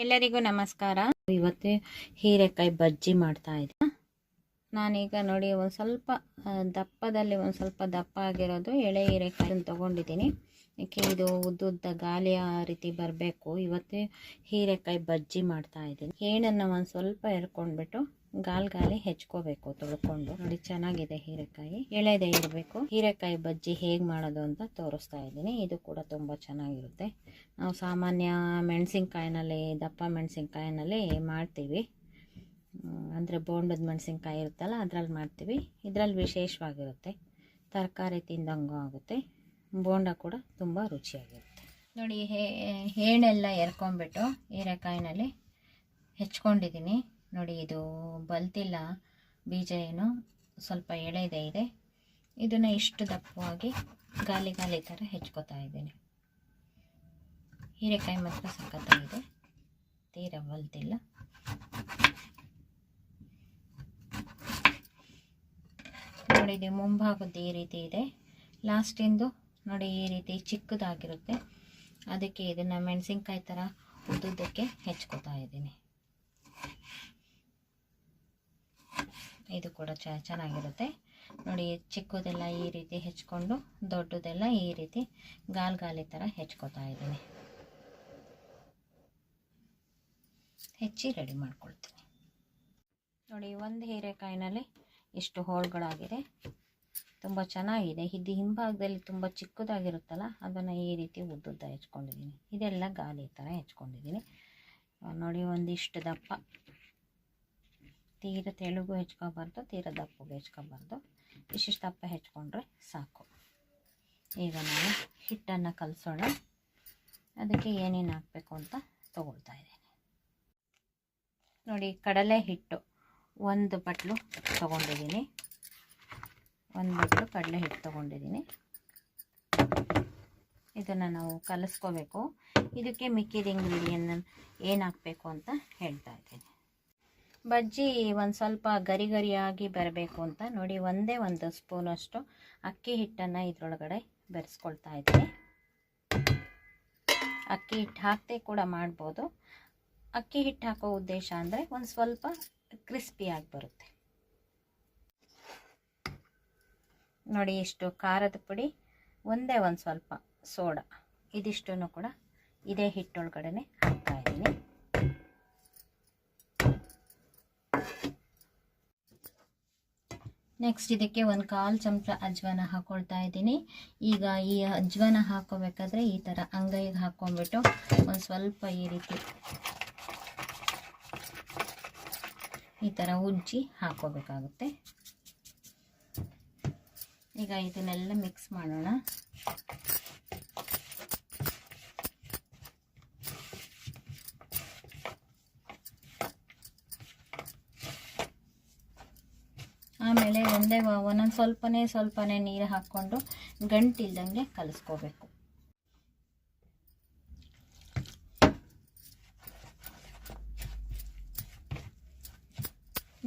ಎಲ್ಲರಿಗೂ ನಮಸ್ಕಾರ. ಇವತ್ತು ಹೀರೆಕಾಯಿ ಬಜ್ಜಿ ಮಾಡ್ತಾ ಇದ್ದೆ. ನಾನೀಗ ನೋಡಿ ಒಂದು ಸ್ವಲ್ಪ ದಪ್ಪದಲ್ಲಿ ಒಂದು ಸ್ವಲ್ಪ ದಪ್ಪ ಆಗಿರೋದು ಎಳೆ ಹೀರೆಕಾಯಿನ ತೊಗೊಂಡಿದ್ದೀನಿ. ಏಕೆ ಇದು ಉದ್ದುದ್ದ ಗಾಲಿ ಆ ರೀತಿ ಬರಬೇಕು. ಇವತ್ತು ಹೀರೆಕಾಯಿ ಬಜ್ಜಿ ಮಾಡ್ತಾ ಇದ್ದೀನಿ. ಏಣನ್ನು ಒಂದು ಸ್ವಲ್ಪ ಎರ್ಕೊಂಡ್ಬಿಟ್ಟು ಗಾಲಿ ಹೆಚ್ಕೋಬೇಕು ತೊಳ್ಕೊಂಡು. ನೋಡಿ ಚೆನ್ನಾಗಿದೆ ಹೀರೆಕಾಯಿ, ಎಳೆದೇ ಇರಬೇಕು. ಹೀರೆಕಾಯಿ ಬಜ್ಜಿ ಹೇಗೆ ಮಾಡೋದು ಅಂತ ತೋರಿಸ್ತಾ ಇದ್ದೀನಿ. ಇದು ಕೂಡ ತುಂಬ ಚೆನ್ನಾಗಿರುತ್ತೆ. ನಾವು ಸಾಮಾನ್ಯ ಮೆಣಸಿನ್ಕಾಯಿನಲ್ಲಿ, ದಪ್ಪ ಮೆಣಸಿನ್ಕಾಯಿನಲ್ಲಿ ಮಾಡ್ತೀವಿ. ಅಂದರೆ ಬೋಂಡದ ಮೆಣಸಿನ್ಕಾಯಿ ಇರುತ್ತಲ್ಲ ಅದರಲ್ಲಿ ಮಾಡ್ತೀವಿ. ಇದರಲ್ಲಿ ವಿಶೇಷವಾಗಿರುತ್ತೆ, ತರಕಾರಿ ತಿಂದಂಗೂ ಆಗುತ್ತೆ, ಬೋಂಡ ಕೂಡ ತುಂಬ ರುಚಿಯಾಗಿರುತ್ತೆ. ನೋಡಿ ಏಣೆಲ್ಲ ಎರ್ಕೊಂಡ್ಬಿಟ್ಟು ಹೀರೆಕಾಯಿನಲ್ಲಿ ಹೆಚ್ಕೊಂಡಿದ್ದೀನಿ. ನೋಡಿ ಇದು ಬಲ್ತಿಲ್ಲ, ಬೀಜ ಏನು ಸ್ವಲ್ಪ ಎಳೆದೇ ಇದೆ. ಇದನ್ನು ಇಷ್ಟು ದಪ್ಪವಾಗಿ ಗಾಲಿ ಥರ ಹೆಚ್ಕೋತಾ ಇದ್ದೀನಿ. ಹೀರೆಕಾಯಿ ಮಾತ್ರ ಸಖತ್ತಾಗಿದೆ, ತೀರಾ ಬಲ್ತಿಲ್ಲ. ನೋಡಿ ಇದು ಮುಂಭಾಗದ್ದು ಈ ರೀತಿ ಇದೆ, ಲಾಸ್ಟಿಂದು ನೋಡಿ ಈ ರೀತಿ ಚಿಕ್ಕದಾಗಿರುತ್ತೆ. ಅದಕ್ಕೆ ಇದನ್ನು ಮೆಣಸಿನ್ಕಾಯಿ ಥರ ಉದ್ದುದ್ದಕ್ಕೆ ಹೆಚ್ಕೋತಾ ಇದ್ದೀನಿ. ಇದು ಕೂಡ ಚೆನ್ನಾಗಿರುತ್ತೆ. ನೋಡಿ ಚಿಕ್ಕದೆಲ್ಲ ಈ ರೀತಿ ಹೆಚ್ಕೊಂಡು ದೊಡ್ಡದೆಲ್ಲ ಈ ರೀತಿ ಗಾಲಿ ಥರ ಹೆಚ್ಕೋತಾ ಇದ್ದೀನಿ. ಹೆಚ್ಚಿ ರೆಡಿ ಮಾಡ್ಕೊಳ್ತೀನಿ. ನೋಡಿ ಒಂದು ಹೀರೆಕಾಯಿನಲ್ಲಿ ಇಷ್ಟು ಹೋಳುಗಳಾಗಿದೆ, ತುಂಬ ಚೆನ್ನಾಗಿದೆ. ಇದು ಹಿಂಭಾಗದಲ್ಲಿ ತುಂಬ ಚಿಕ್ಕದಾಗಿರುತ್ತಲ್ಲ ಅದನ್ನು ಈ ರೀತಿ ಉದ್ದುದ್ದ ಹೆಚ್ಕೊಂಡಿದ್ದೀನಿ. ಇದೆಲ್ಲ ಗಾಲಿ ಥರ ಹೆಚ್ಕೊಂಡಿದ್ದೀನಿ. ನೋಡಿ ಒಂದಿಷ್ಟು ದಪ್ಪ, ತೀರ ತೆಳುಗೂ ಹೆಚ್ಕೋಬಾರ್ದು, ತೀರ ದಪ್ಪಗೂ ಹೆಚ್ಕೋಬಾರ್ದು, ಇಷ್ಟಿಷ್ಟು ದಪ್ಪ ಹೆಚ್ಕೊಂಡ್ರೆ ಸಾಕು. ಈಗ ನಾನು ಹಿಟ್ಟನ್ನು ಕಲಸೋಣ. ಅದಕ್ಕೆ ಏನೇನು ಹಾಕಬೇಕು ಅಂತ ತಗೊಳ್ತಾ ಇದ್ದೀನಿ. ನೋಡಿ ಕಡಲೆ ಹಿಟ್ಟು ಒಂದು ಬಟ್ಲು ತೊಗೊಂಡಿದ್ದೀನಿ, ಒಂದು ಬಟ್ಲು ಕಡಲೆ ಹಿಟ್ಟು ತೊಗೊಂಡಿದ್ದೀನಿ. ಇದನ್ನು ನಾವು ಕಲಿಸ್ಕೋಬೇಕು. ಇದಕ್ಕೆ ಮಿಕ್ಕಿದ ಇಂಗ್ರೀಡಿಯೆಂಟ್ ಏನು ಹಾಕಬೇಕು ಅಂತ ಹೇಳ್ತಾ ಇದ್ದೀನಿ. ಬಜ್ಜಿ ಒಂದು ಸ್ವಲ್ಪ ಗರಿಯಾಗಿ ಬರಬೇಕು ಅಂತ ನೋಡಿ ಒಂದೇ ಒಂದು ಸ್ಪೂನಷ್ಟು ಅಕ್ಕಿ ಹಿಟ್ಟನ್ನು ಇದರೊಳಗಡೆ ಬೆರೆಸ್ಕೊಳ್ತಾ ಇದ್ದೀನಿ. ಅಕ್ಕಿ ಹಿಟ್ಟು ಹಾಕದೆ ಕೂಡ ಮಾಡ್ಬೋದು. ಅಕ್ಕಿ ಹಿಟ್ಟು ಹಾಕೋ ಉದ್ದೇಶ ಅಂದರೆ ಒಂದು ಸ್ವಲ್ಪ ಕ್ರಿಸ್ಪಿಯಾಗಿ ಬರುತ್ತೆ. ನೋಡಿ ಇಷ್ಟು ಖಾರದ ಪುಡಿ, ಒಂದೇ ಒಂದು ಸ್ವಲ್ಪ ಸೋಡಾ, ಇದಿಷ್ಟನ್ನು ಕೂಡ ಇದೇ ಹಿಟ್ಟೊಳಗಡೆ ಹಾಕ್ತಾ ಇದ್ದೀನಿ. ನೆಕ್ಸ್ಟ್ ಇದಕ್ಕೆ ಒಂದು 1/4 ಚಮಚ ಅಜ್ವಾನ ಹಾಕ್ಕೊಳ್ತಾ ಇದ್ದೀನಿ. ಈಗ ಈ ಅಜ್ವಾನ ಹಾಕೋಬೇಕಾದ್ರೆ ಈ ಥರ ಅಂಗೈಗೆ ಹಾಕ್ಕೊಂಡ್ಬಿಟ್ಟು ಒಂದು ಸ್ವಲ್ಪ ಈ ರೀತಿ ಈ ಥರ ಉಜ್ಜಿ ಹಾಕೋಬೇಕಾಗುತ್ತೆ. ಈಗ ಇದನ್ನೆಲ್ಲ ಮಿಕ್ಸ್ ಮಾಡೋಣ. ಆಮೇಲೆ ಒಂದೊಂದು ಸ್ವಲ್ಪನೇ ನೀರು ಹಾಕ್ಕೊಂಡು ಗಂಟಿಲ್ದಂಗೆ ಕಲಿಸ್ಕೋಬೇಕು.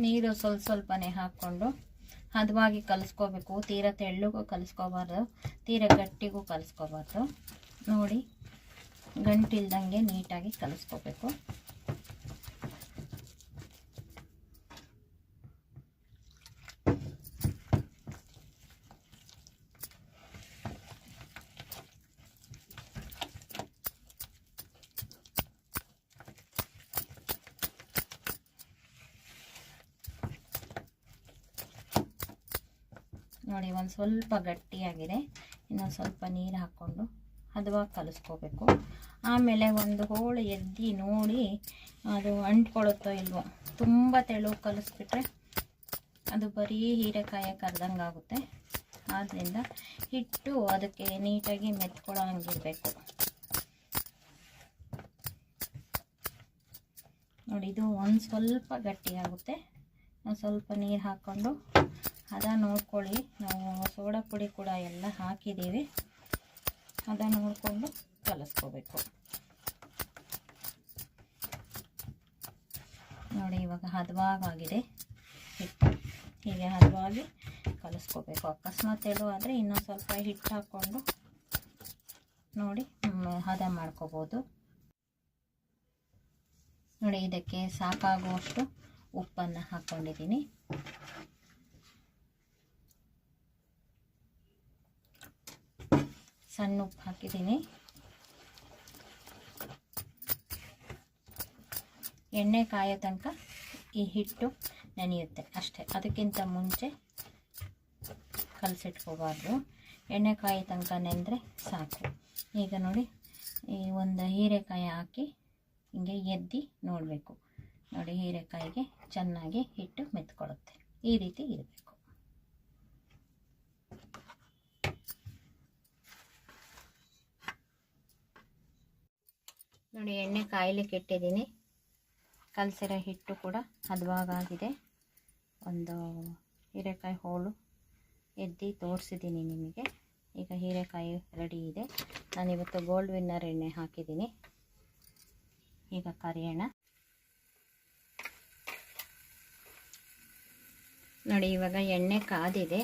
ನೀರು ಸ್ವಲ್ಪನೇ ಹಾಕ್ಕೊಂಡು ಹದವಾಗಿ ಕಲಿಸ್ಕೋಬೇಕು. ತೀರ ತೆಳ್ಳಗೂ ಕಲಿಸ್ಕೋಬಾರ್ದು, ತೀರ ಗಟ್ಟಿಗೂ ಕಲಿಸ್ಕೋಬಾರ್ದು. ನೋಡಿ ಗಂಟಿಲ್ದಂಗೆ ನೀಟಾಗಿ ಕಲಿಸ್ಕೋಬೇಕು. ನೋಡಿ ಒಂದು ಸ್ವಲ್ಪ ಗಟ್ಟಿಯಾಗಿದೆ, ಇನ್ನೊಂದು ಸ್ವಲ್ಪ ನೀರು ಹಾಕ್ಕೊಂಡು ಹದವಾಗಿ ಕಲಿಸ್ಕೋಬೇಕು. ಆಮೇಲೆ ಒಂದು ಹೋಳು ಎದ್ದು ನೋಡಿ ಅದು ಅಂಟ್ಕೊಳ್ಳುತ್ತೋ ಇಲ್ವೋ. ತುಂಬ ತೆಳು ಕಲಿಸ್ಬಿಟ್ರೆ ಅದು ಬರೀ ಹೀರೆಕಾಯಿ ಕರ್ದಂಗೆ ಆಗುತ್ತೆ. ಆದ್ದರಿಂದ ಹಿಟ್ಟು ಅದಕ್ಕೆ ನೀಟಾಗಿ ಮೆತ್ಕೊಳ್ಳೋ ಹಂಗಿರಬೇಕು. ನೋಡಿ ಇದು ಒಂದು ಸ್ವಲ್ಪ ಗಟ್ಟಿಯಾಗುತ್ತೆ. ಸ್ವಲ್ಪ ನೀರು ಹಾಕ್ಕೊಂಡು ಹದ ನೋಡ್ಕೊಳ್ಳಿ. ನಾವು ಸೋಡಾ ಪುಡಿ ಕೂಡ ಎಲ್ಲ ಹಾಕಿದ್ದೀವಿ, ಹದ ನೋಡಿಕೊಂಡು ಕಲಿಸ್ಕೋಬೇಕು. ನೋಡಿ ಇವಾಗ ಹದವಾಗಿದೆ ಹಿಟ್ಟು, ಹೀಗೆ ಹದವಾಗಿ ಕಲಿಸ್ಕೋಬೇಕು. ಅಕಸ್ಮಾತ್ ತೆಳು ಆದರೆ ಇನ್ನೊಂದು ಸ್ವಲ್ಪ ಹಿಟ್ಟು ಹಾಕ್ಕೊಂಡು ನೋಡಿ ಹದ ಮಾಡ್ಕೋಬೋದು. ನೋಡಿ, ಇದಕ್ಕೆ ಸಾಕಾಗುವಷ್ಟು ಉಪ್ಪನ್ನು ಹಾಕ್ಕೊಂಡಿದ್ದೀನಿ. ಸಣ್ಣ ಉಪ್ಪು ಹಾಕಿದ್ದೀನಿ. ಎಣ್ಣೆ ಕಾಯೋ ತನಕ ಈ ಹಿಟ್ಟು ನೆನೆಯುತ್ತೆ ಅಷ್ಟೇ, ಅದಕ್ಕಿಂತ ಮುಂಚೆ ಕಲಸಿಟ್ಕೋಬಾರ್ದು. ಎಣ್ಣೆ ಕಾಯೋ ತನಕ ನೆಂದರೆ ಸಾಕು. ಈಗ ನೋಡಿ, ಈ ಒಂದು ಹೀರೆಕಾಯಿ ಹಾಕಿ ಹಿಂಗೆ ಎದ್ದು ನೋಡಬೇಕು. ನೋಡಿ, ಹೀರೆಕಾಯಿಗೆ ಚೆನ್ನಾಗಿ ಹಿಟ್ಟು ಮೆತ್ಕೊಳ್ಳುತ್ತೆ. ಈ ರೀತಿ ಇರಬೇಕು. ನೋಡಿ, ಎಣ್ಣೆ ಕಾಯಲಿಕ್ಕೆ ಇಟ್ಟಿದ್ದೀನಿ. ಕಲಸಿರೋ ಹಿಟ್ಟು ಕೂಡ ಹದವಾಗಿದೆ. ಒಂದು ಹೀರೆಕಾಯಿ ಹೋಳು ಎದ್ದು ತೋರಿಸಿದ್ದೀನಿ ನಿಮಗೆ. ಈಗ ಹೀರೆಕಾಯಿ ರೆಡಿ ಇದೆ. ನಾನಿವತ್ತು ಗೋಲ್ಡ್ ವಿನ್ನರ್ ಎಣ್ಣೆ ಹಾಕಿದ್ದೀನಿ. ಈಗ ಕರಿಯೋಣ. ನೋಡಿ, ಇವಾಗ ಎಣ್ಣೆ ಕಾದಿದೆ.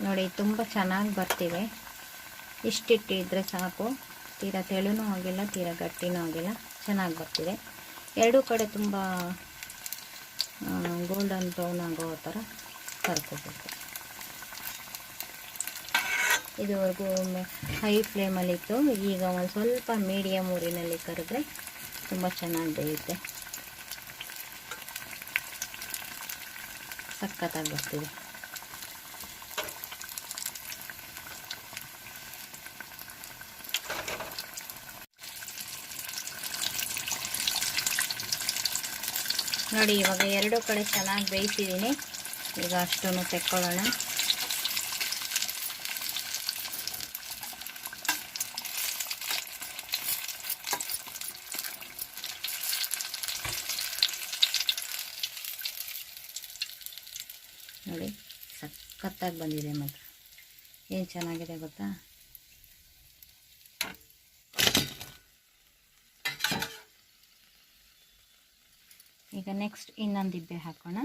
ನೋಡಿ, ತುಂಬ ಚೆನ್ನಾಗಿ ಬರ್ತಿವೆ. ಇಷ್ಟಿಟ್ಟಿದ್ರೆ ಸಾಕು. ತೀರಾ ತೆಳುನೂ ಆಗಿಲ್ಲ, ತೀರಾ ಗಟ್ಟಿನೂ ಆಗಿಲ್ಲ, ಚೆನ್ನಾಗಿ ಬರ್ತಿದೆ. ಎರಡೂ ಕಡೆ ತುಂಬ ಗೋಲ್ಡನ್ ಬ್ರೌನ್ ಆಗೋ ಥರ ಕರ್ಕೋಬೇಕು. ಇದುವರೆಗೂ ಹೈ ಫ್ಲೇಮಲ್ಲಿತ್ತು. ಈಗ ಒಂದು ಸ್ವಲ್ಪ ಮೀಡಿಯಮ್ ಊರಿನಲ್ಲಿ ಕರೆದ್ರೆ ತುಂಬ ಚೆನ್ನಾಗಿ ಬೇಯುತ್ತೆ. ಸಖತ್ತಾಗಿ ಬರ್ತಿದೆ. ನೋಡಿ, ಇವಾಗ ಎರಡೂ ಕಡೆ ಚೆನ್ನಾಗಿ ಬೇಯಿಸಿದ್ದೀನಿ. ಈಗ ಅಷ್ಟನ್ನು ತೆಕ್ಕೊಳ್ಳೋಣ. ನೋಡಿ, ಸಖತ್ತಾಗಿ ಬಂದಿದೆ. ಮಾತ್ರ ಏನು ಚೆನ್ನಾಗಿದೆ ಗೊತ್ತಾ? ಈಗ ನೆಕ್ಸ್ಟ್ ಇನ್ನೊಂದು ದಿಬ್ಬೆ ಹಾಕೋಣ.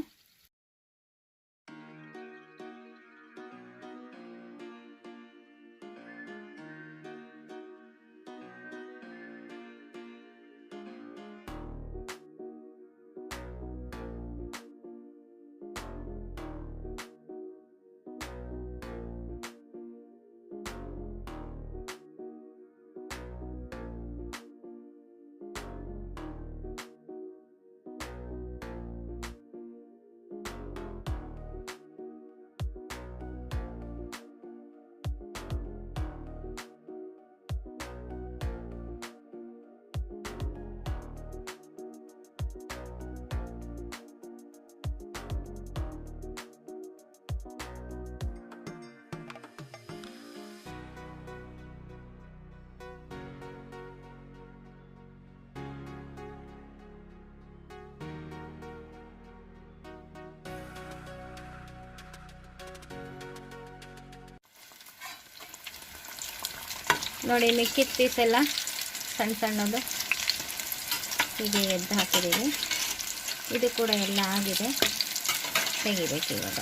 ನೋಡಿ, ಮಿಕ್ಕಿದ ಪೀಸೆಲ್ಲ ಸಣ್ಣ ಸಣ್ಣದು ಹೀಗೆ ಎದ್ದು ಹಾಕಿದ್ದೀವಿ. ಇದು ಕೂಡ ಎಲ್ಲ ಆಗಿದೆ, ತೆಗಿಬೇಕು ಇವಾಗ.